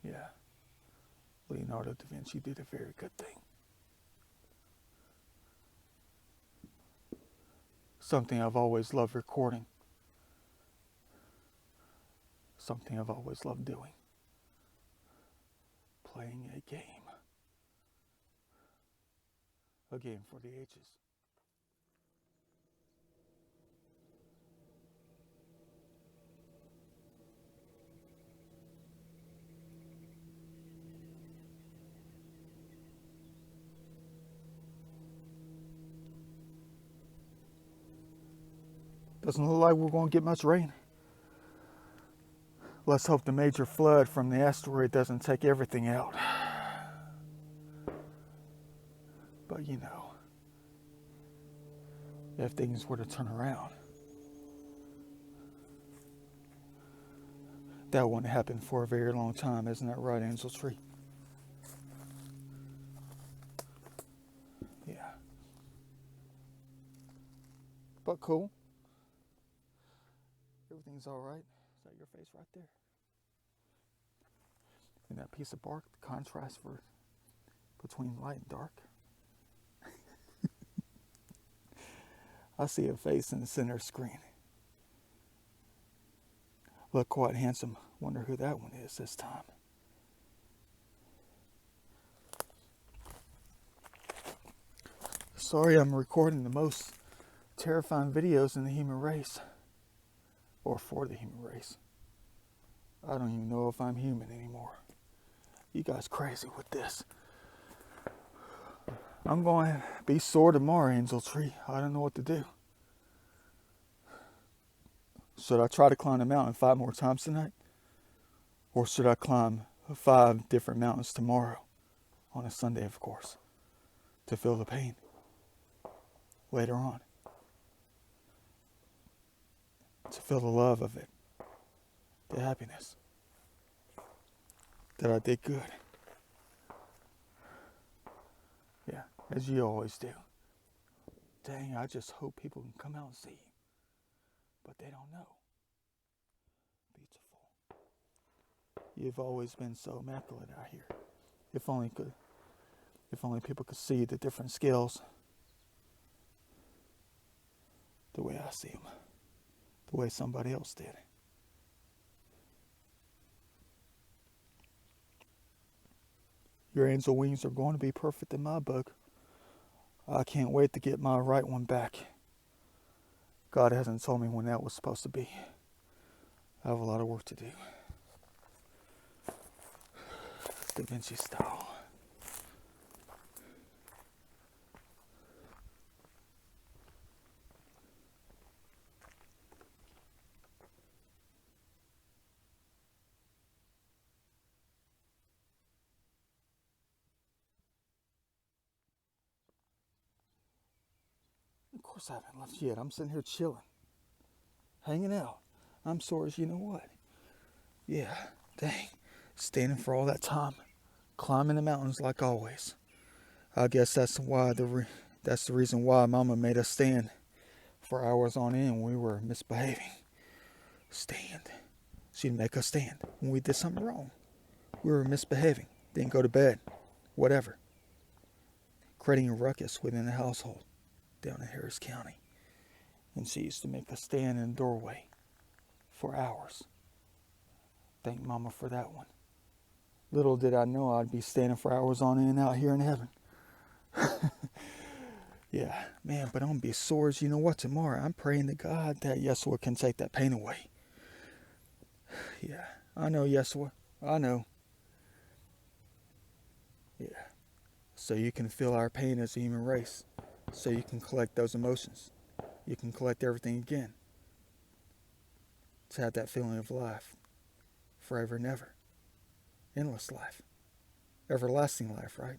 A: Yeah. Leonardo da Vinci did a very good thing. Something I've always loved recording. Something I've always loved doing. Playing a game. A game for the ages. Doesn't look like we're going to get much rain. Let's hope the major flood from the asteroid doesn't take everything out. But you know, if things were to turn around, that wouldn't happen for a very long time, isn't that right, Angel Tree? Yeah. But cool. Everything's all right. Is that your face right there? And that piece of bark, the contrast between light and dark. I see a face in the center screen. Look quite handsome. Wonder who that one is this time. Sorry, I'm recording the most terrifying videos in the human race. Or for the human race. I don't even know if I'm human anymore. You guys crazy with this. I'm going to be sore tomorrow, Angel Tree. I don't know what to do. Should I try to climb the mountain 5 more times tonight? Or should I climb 5 different mountains tomorrow? On a Sunday, of course. To feel the pain. Later on. To feel the love of it. The happiness. That I did good. Yeah, as you always do. Dang, I just hope people can come out and see you. But they don't know. Beautiful. You've always been so immaculate out here. If only people could see the different scales. The way I see them. The way somebody else did. Your angel wings are going to be perfect in my book. I can't wait to get my right one back. God hasn't told me when that was supposed to be. I have a lot of work to do. Da Vinci style. course I haven't left yet. I'm sitting here chilling, hanging out. I'm sore as you know what. Yeah, dang. Standing for all that time, climbing the mountains like always. I guess that's the reason why Mama made us stand for hours on end when we were misbehaving. Stand. She'd make us stand when we did something wrong. We were misbehaving, didn't go to bed, whatever. Creating a ruckus within the household down in Harris County. And she used to make us stand in the doorway for hours. Thank Mama for that one. Little did I know I'd be standing for hours on end out here in heaven. Yeah, man, but I'm going to be sore as you know what tomorrow. I'm praying to God that Yeshua can take that pain away. Yeah, I know, Yeshua. I know. Yeah. So you can feel our pain as a human race. So you can collect those emotions. You can collect everything again. To have that feeling of life. Forever and ever. Endless life. Everlasting life, right?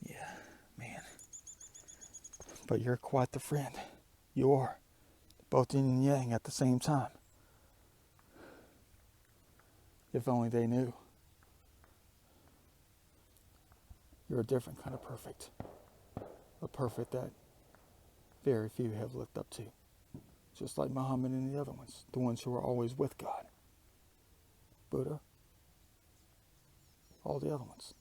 A: Yeah, man. But you're quite the friend. You are. Both yin and yang at the same time. If only they knew. You're a different kind of perfect. A perfect that very few have looked up to. Just like Muhammad and the other ones. The ones who are always with God. Buddha. All the other ones.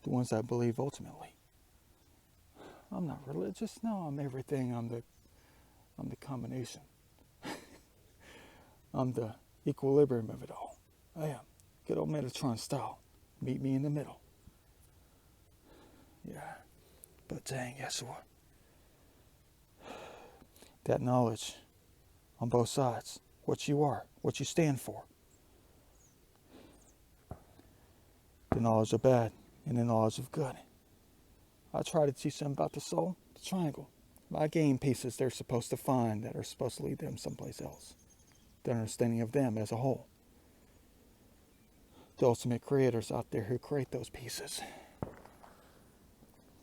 A: The ones that believe ultimately. I'm not religious. No, I'm everything. I'm the combination. I'm the equilibrium of it all. I am. Good old Metatron style. Meet me in the middle. Yeah. But dang, Yeshua. That knowledge on both sides. What you are. What you stand for. The knowledge of bad and the knowledge of good. I try to teach them about the soul, the triangle. My game pieces they're supposed to find that are supposed to lead them someplace else. The understanding of them as a whole. The ultimate creators out there who create those pieces.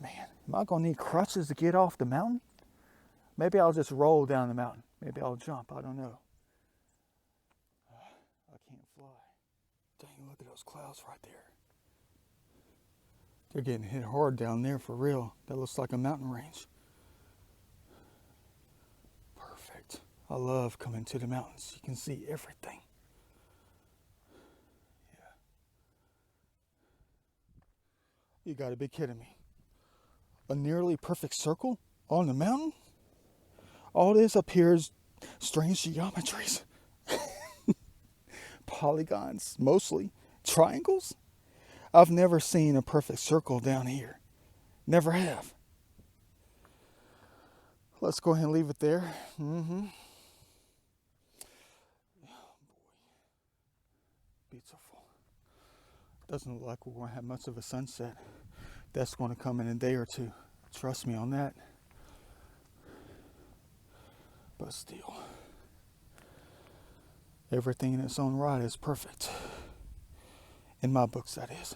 A: Man, am I going to need crutches to get off the mountain? Maybe I'll just roll down the mountain. Maybe I'll jump. I don't know. I can't fly. Dang, look at those clouds right there. They're getting hit hard down there for real. That looks like a mountain range. Perfect. I love coming to the mountains. You can see everything. Yeah. You gotta be kidding me. A nearly perfect circle on the mountain? All this up here is strange geometries. Polygons, mostly. Triangles? I've never seen a perfect circle down here. Never have. Let's go ahead and leave it there. Oh boy. Beautiful. Doesn't look like we're going to have much of a sunset. That's going to come in a day or two. Trust me on that. But still. Everything in its own right is perfect. In my books, that is.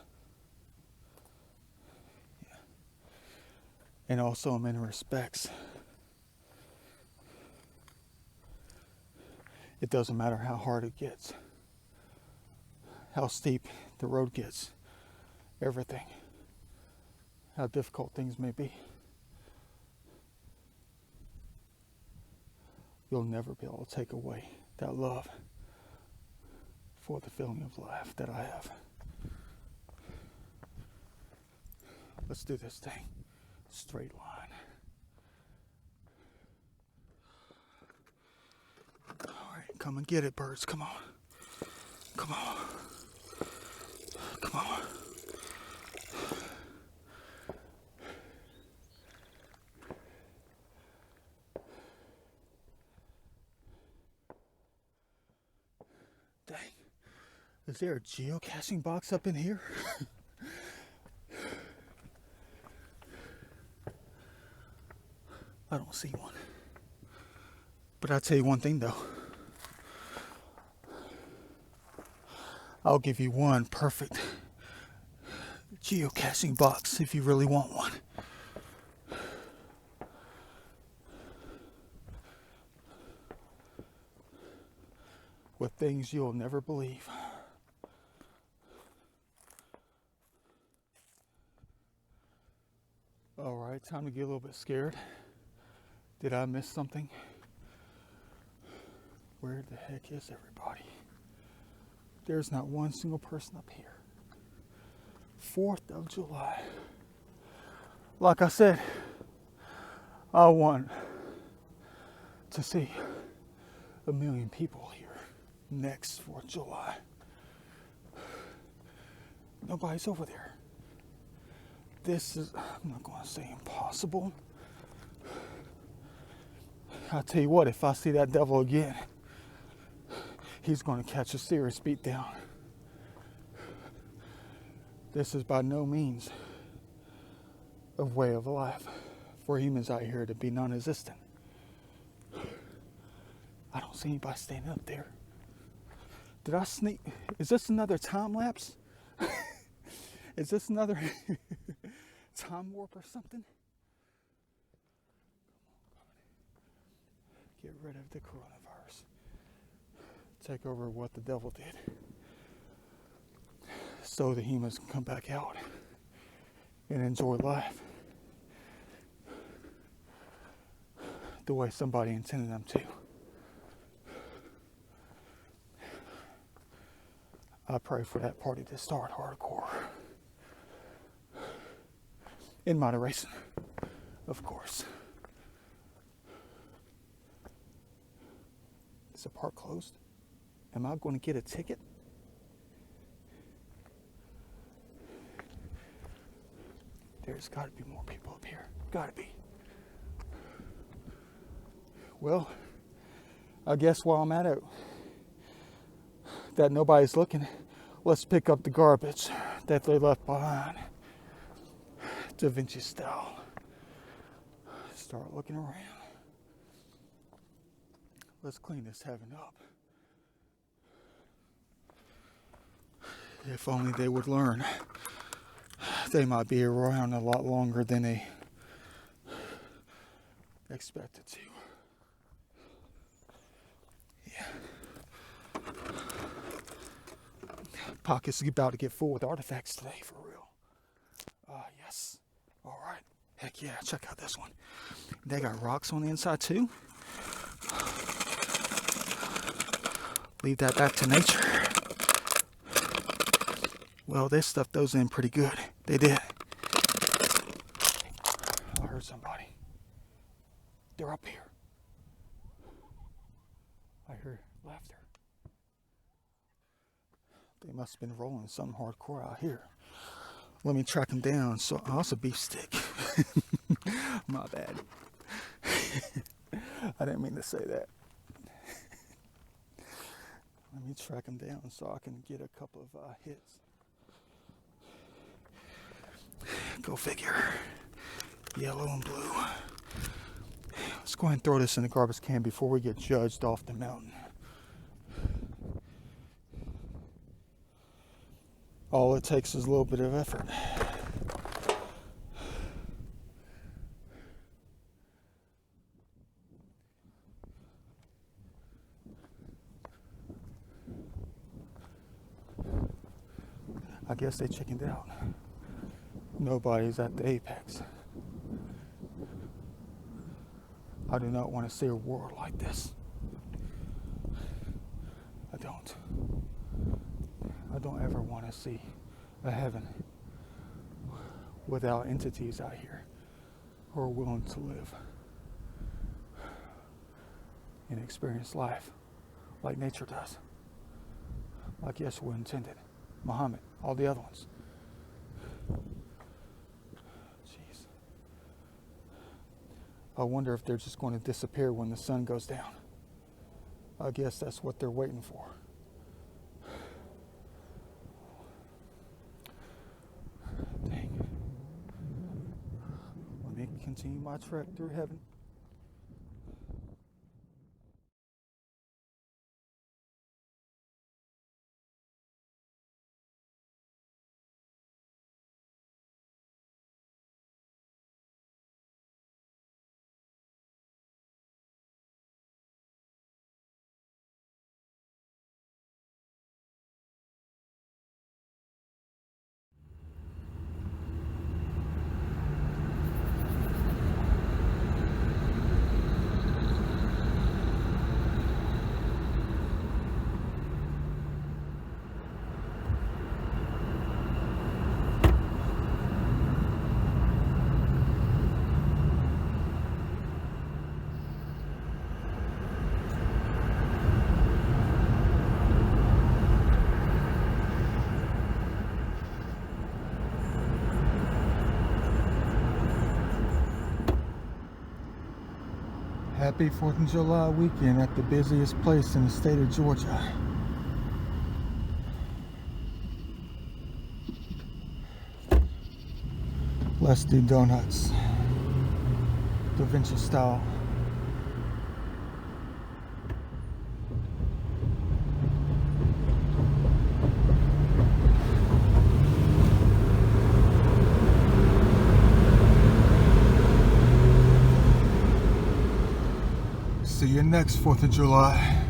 A: Yeah. And also in many respects. It doesn't matter how hard it gets. How steep the road gets. Everything. How difficult things may be. You'll never be able to take away that love for the feeling of life that I have. Let's do this thing. Straight line. All right, come and get it, birds. Come on. Come on. Come on. Dang. Is there a geocaching box up in here? I don't see one. But I'll tell you one thing though. I'll give you one perfect geocaching box if you really want one. With things you'll never believe. Alright, time to get a little bit scared. Did I miss something? Where the heck is everybody? There's not one single person up here. 4th of July. Like I said, I want to see 1 million people here next 4th of July. Nobody's over there. This is, I'm not going to say impossible. I'll tell you what, if I see that devil again, he's going to catch a serious beat down. This is by no means a way of life for humans out here to be non-existent. I don't see anybody standing up there. Did I sneak? Is this another time lapse? Is this another time warp or something? Get rid of the coronavirus. Take over what the devil did. So the humans can come back out and enjoy life the way somebody intended them to. I pray for that party to start hardcore. In moderation, of course. Is the park closed? Am I going to get a ticket? There's got to be more people up here. Got to be. Well, I guess while I'm at it, that nobody's looking, let's pick up the garbage that they left behind. Da Vinci style. Start looking around. Let's clean this heaven up. If only they would learn. They might be around a lot longer than they expected to. Yeah. Pockets about to get full with artifacts today, for real. Yes. All right. Heck yeah, check out this one. They got rocks on the inside too. Leave that back to nature. Well, they stuffed those in pretty good. They did. I heard somebody. They're up here. I hear laughter. They must have been rolling something hardcore out here. Let me track them down. So, oh, it's a beef stick. My bad. I didn't mean to say that. Let me track them down so I can get a couple of hits. Go figure. Yellow and blue. Let's go ahead and throw this in the garbage can before we get judged off the mountain. All it takes is a little bit of effort. I guess they chickened out. Nobody's at the apex. I do not want to see a world like this. I don't. I don't ever want to see a heaven without entities out here who are willing to live and experience life like nature does, like Yeshua intended, Muhammad, all the other ones. Jeez. I wonder if they're just going to disappear when the sun goes down. I guess that's what they're waiting for. Dang. Let me continue my trek through heaven. Happy 4th of July weekend at the busiest place in the state of Georgia. Let's do donuts. Da Vinci style. See you next 4th of July.